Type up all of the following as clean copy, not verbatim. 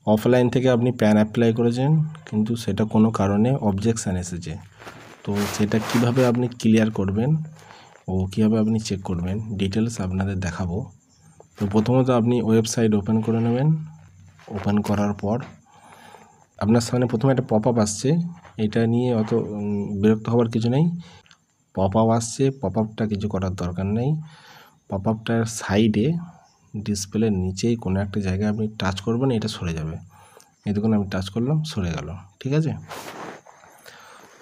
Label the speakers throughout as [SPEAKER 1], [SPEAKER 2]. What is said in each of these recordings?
[SPEAKER 1] Offline থেকে আপনি pan apply করেছেন, কিন্তু সেটা কোনো কারণে অবজেকশান এসেছে। তো সেটা কিভাবে আপনি ক্লিয়ার করবেন ও কীভাবে আপনি চেক করবেন ডিটেলস আপনাদের দেখাবো। তো প্রথমত আপনি ওয়েবসাইট ওপেন করে নেবেন। ওপেন করার পর আপনার সামনে প্রথমে একটা পপ আপ আসছে। এটা নিয়ে অত বিরক্ত হওয়ার কিছু নেই। পপ আপ আসছে, পপ আপটা কিছু করার দরকার নেই। পপ আপটার সাইডে ডিসপ্লের নিচেই কোনো একটা জায়গায় আপনি টাচ করবেন, এটা সরে যাবে। এই দেখুন আমি টাচ করলাম, সরে গেল। ঠিক আছে,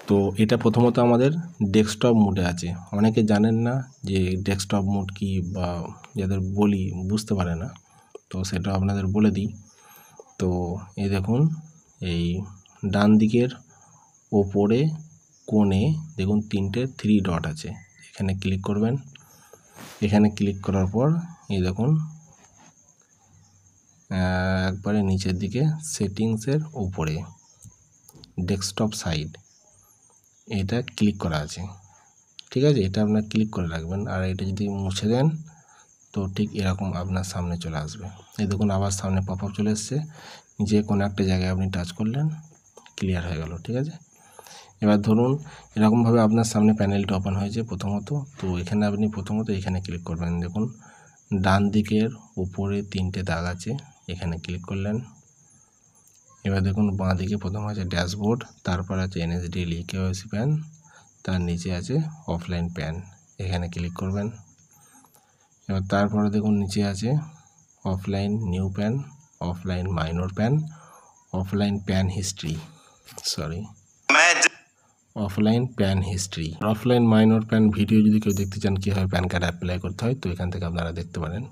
[SPEAKER 1] তো এটা প্রথমত আমাদের ডেস্কটপ মোডে আছে। অনেকে জানেন না যে ডেস্কটপ মোড কি, বা যাদের বলি বুঝতে পারে না, তো সেটা আপনাদের বলে দিই। তো এই দেখুন, এই ডান দিকের ওপরে কোণে দেখুন 3টে 3 ডট আছে, এখানে ক্লিক করবেন। এখানে ক্লিক করার পর এই দেখুন একবারে নিচের দিকে সেটিংসের উপরে ডেস্কটপ সাইড, এটা ক্লিক করা আছে। ঠিক আছে, এটা আপনার ক্লিক করে রাখবেন। আর এটা যদি মুছে দেন তো ঠিক এরকম আপনার সামনে চলে আসবে। এই দেখুন আবার সামনে পপ আপ চলে এসছে, যে কোনো একটা জায়গায় আপনি টাচ করলেন, ক্লিয়ার হয়ে গেল। ঠিক আছে, এবার ধরুন এরকমভাবে আপনার সামনে প্যানেলটা ওপেন হয়েছে প্রথমত। তো এখানে আপনি প্রথমত এখানে ক্লিক করবেন। দেখুন ডান দিকের উপরে 3টে দাগ আছে, এখানে ক্লিক করলেন। এবার দেখুন বাঁ দিকে প্রথম আছে ড্যাশবোর্ড, তারপর আছে NSDL KYC প্যান, তার নিচে আছে অফলাইন প্যান, এখানে ক্লিক করবেন। এবার তারপরে দেখুন নিচে আছে offline new pan, offline minor pan, offline pan history, offline pan history. Offline minor pan video যদি কেউ দেখতে চান কীভাবে প্যান কার্ড অ্যাপ্লাই করতে হয়, তো এখান থেকে আপনারা দেখতে পারেন।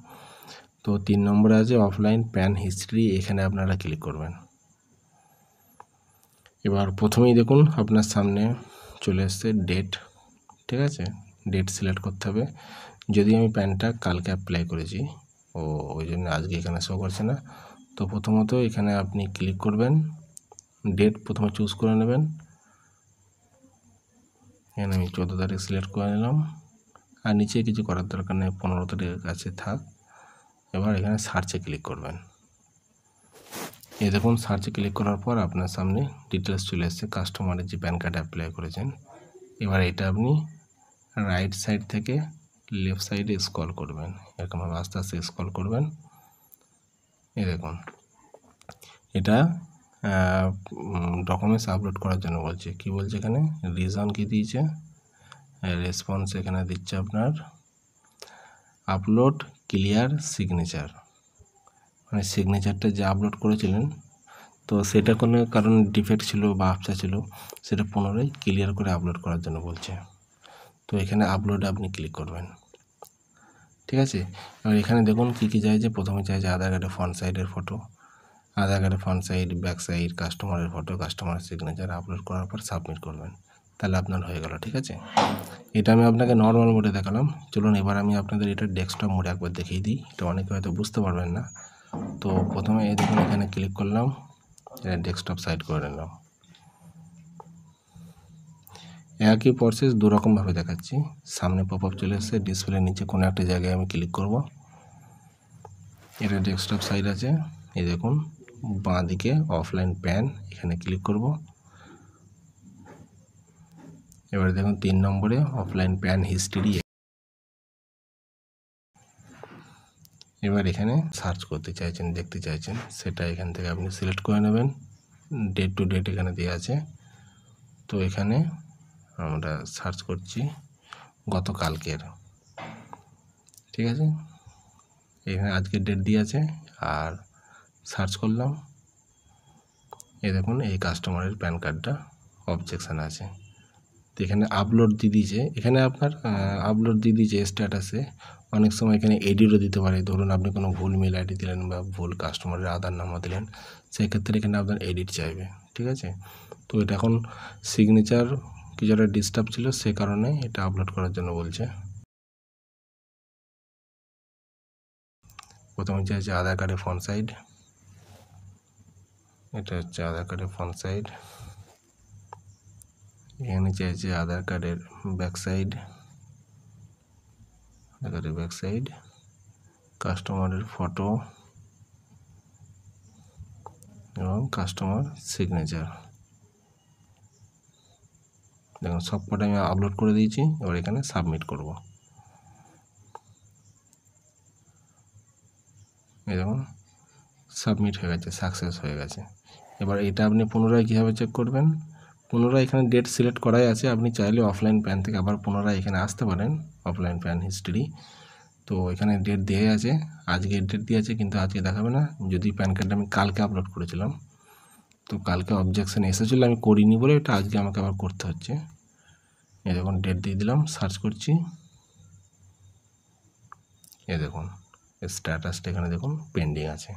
[SPEAKER 1] তো 3 নম্বরে আছে অফলাইন প্যান হিস্ট্রি, এখানে আপনারা ক্লিক করবেন। এবার প্রথমেই দেখুন আপনার সামনে চলে এসছে ডেট। ঠিক আছে, ডেট সিলেক্ট করতে হবে। যদি আমি প্যানটা কালকে অ্যাপ্লাই করেছি, ওই জন্য আজকে এখানে শো করছে না। তো প্রথমত এখানে আপনি ক্লিক করবেন, ডেট প্রথমে চুজ করে নেবেন। এখানে আমি 14 তারিখ সিলেক্ট করে নিলাম। আর নিচে কিছু করার দরকার নেই, 15 তারিখের কাছে থাক। এবার এখানে সার্চে ক্লিক করবেন। এই দেখুন সার্চে ক্লিক করার পর আপনার সামনে ডিটেলস চলে এসছে কাস্টমারের যে প্যান কার্ড অ্যাপ্লাই করেছেন। এবার এটা আপনি রাইট সাইড থেকে লেফট সাইডে স্ক্রল করবেন, এরকমভাবে আস্তে আস্তে স্ক্রল করবেন। এই দেখুন এটা ডকুমেন্টস আপলোড করার জন্য বলছে। কি বলছে এখানে, রিজন কি দিয়েছে, রেসপন্স এখানে দিচ্ছে আপনার আপলোড ক্লিয়ার সিগনেচার, মানে সিগনেচারটা যে আপলোড করেছিলেন তো সেটা কোনো কারণে ডিফেক্ট ছিল বা আপচা ছিল, সেটা পুনরায় ক্লিয়ার করে আপলোড করার জন্য বলছে। তো এখানে আপলোডে আপনি ক্লিক করবেন। ঠিক আছে, এবার এখানে দেখুন কী কী চাইছে। প্রথমে চাইছে আধার কার্ডের ফ্রন্ট সাইডের ফটো, আধার কার্ডের ফ্রন্ট সাইড, ব্যাক সাইড, কাস্টমারের ফটো, কাস্টমারের সিগনেচার। আপলোড করার পর সাবমিট করবেন, তাহলে আপনার হয়ে গেল। ঠিক আছে, এটা আমি আপনাকে নর্মাল মোডে দেখালাম। চলুন এবার আমি আপনাদের এটা ডেস্কটপ মোডে একবার দেখিয়ে দিই, এটা অনেকে হয়তো বুঝতে পারবেন না। তো প্রথমে এই দেখুন এখানে ক্লিক করলাম, এটা ডেস্কটপ সাইড করে নিলাম। একই প্রসেস দুরকমভাবে দেখাচ্ছি। সামনে পপ আপ চলে এসেছে, ডিসপ্লের নিচে কোনো একটা জায়গায় আমি ক্লিক করব। এটা ডেস্কটপ সাইড আছে, এই দেখুন বাঁ দিকে অফলাইন প্যান, এখানে ক্লিক করব। এবারে দেখুন 3 নম্বরে অফলাইন প্যান হিস্ট্রি। এবার এখানে সার্চ করতে চাইছেন, দেখতে চাইছেন, সেটা এখান থেকে আপনি সিলেক্ট করে নেবেন। ডেট টু ডেট এখানে দেওয়া আছে। তো এখানে আমরা সার্চ করছি গতকালকের। ঠিক আছে, এখানে আজকের ডেট দিয়ে আছে, আর সার্চ করলাম। এই দেখুন এই কাস্টমারের প্যান কার্ডটা অবজেকশান আছে। তো এখানে আপলোড দিয়ে দিয়েছে, এখানে আপনার আপলোড দিয়ে দিয়েছে স্ট্যাটাসে। অনেক সময় এখানে এডিটও দিতে পারে। ধরুন আপনি কোনো ভুল মেল আইডি দিলেন বা ভুল কাস্টমারের আধার নাম্বার দিলেন, সেক্ষেত্রে এখানে আপনার এডিট চাইবে। ঠিক আছে, তো এটা এখন সিগনেচার কিছু একটা ডিস্টার্ব ছিল, সে কারণে এটা আপলোড করার জন্য বলছে। প্রথমে চাইছে আধার কার্ডের ফ্রন্ট সাইড, এটা হচ্ছে আধার কার্ডের ফ্রন্ট সাইড। এখানে চাইছে আধার কার্ডের ব্যাক সাইড, আধার কার্ডের ব্যাক সাইড, কাস্টমারের ফটো, এবং কাস্টমার সিগনেচার। দেখুন সব কটা আমি আপলোড করে দিয়েছি। এবার এখানে সাবমিট করব। এই দেখুন সাবমিট হয়ে গেছে, সাকসেস হয়ে গেছে। এবার এটা আপনি পুনরায় কীভাবে চেক করবেন? পুনরায় এখানে ডেট সিলেক্ট করাই আছে, আপনি চাইলে অফলাইন প্যান থেকে আবার পুনরায় এখানে আসতে পারেন, অফলাইন প্যান হিস্ট্রি। তো এখানে ডেট দেওয়া আছে, আজকে ডেট দিয়ে আছে, কিন্তু আজকে দেখাবে না। যদি প্যান কার্ডটা আমি কালকে আপলোড করেছিলাম, তো কালকে অবজেকশন এসেছিলো, আমি করিনি বলে এটা আজকে আমাকে আবার করতে হচ্ছে। এই দেখুন ডেট দিয়ে দিলাম, সার্চ করছি, এই দেখুন স্ট্যাটাসটা এখানে দেখুন পেন্ডিং আছে।